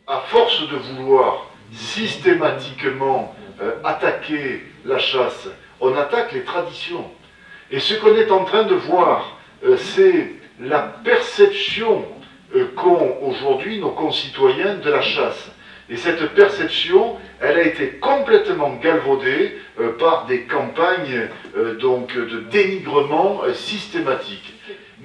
à force de vouloir systématiquement attaquer la chasse, on attaque les traditions. Et ce qu'on est en train de voir, c'est la perception qu'ont aujourd'hui nos concitoyens de la chasse. Et cette perception, elle a été complètement galvaudée par des campagnes donc de dénigrement systématique.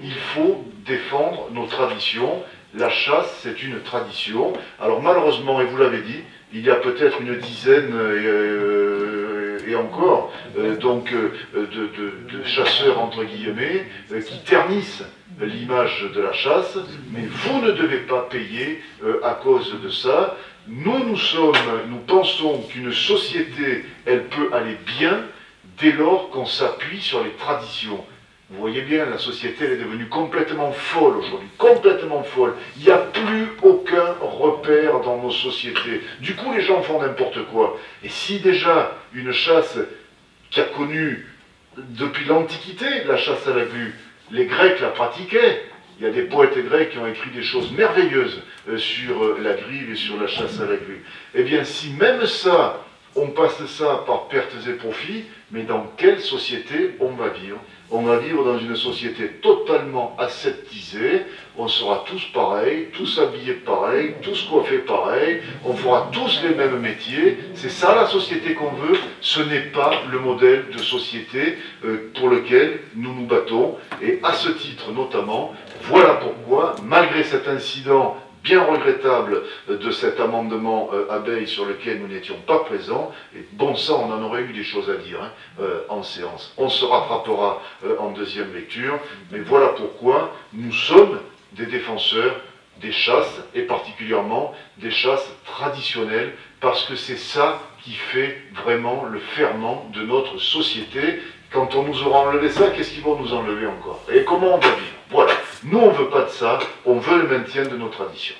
Il faut défendre nos traditions. La chasse, c'est une tradition. Alors malheureusement, et vous l'avez dit, il y a peut-être une dizaine et encore de chasseurs entre guillemets qui ternissent l'image de la chasse, mais vous ne devez pas payer à cause de ça. Nous pensons qu'une société, elle peut aller bien dès lors qu'on s'appuie sur les traditions. Vous voyez bien, la société elle est devenue complètement folle aujourd'hui, complètement folle. Il n'y a plus aucun repère dans nos sociétés. Du coup, les gens font n'importe quoi. Et si déjà une chasse qui a connu depuis l'Antiquité, la chasse à la glu, les Grecs la pratiquaient. Il y a des poètes grecs qui ont écrit des choses merveilleuses sur la grille et sur la chasse à la glu. Eh bien, si même ça, on passe ça par pertes et profits, mais dans quelle société on va vivre? On va vivre dans une société totalement aseptisée, on sera tous pareils, tous habillés pareil, tous coiffés pareil, on fera tous les mêmes métiers. C'est ça la société qu'on veut, ce n'est pas le modèle de société pour lequel nous nous battons. Et à ce titre notamment, voilà pourquoi, malgré cet incident bien regrettable de cet amendement abeille sur lequel nous n'étions pas présents, et bon sang, on en aurait eu des choses à dire en séance. On se rattrapera en deuxième lecture, mais voilà pourquoi nous sommes des défenseurs des chasses, et particulièrement des chasses traditionnelles, parce que c'est ça qui fait vraiment le ferment de notre société. Quand on nous aura enlevé ça, qu'est-ce qu'ils vont nous enlever encore? Et comment on va vivre? Voilà. Nous, on ne veut pas de ça, on veut le maintien de nos traditions.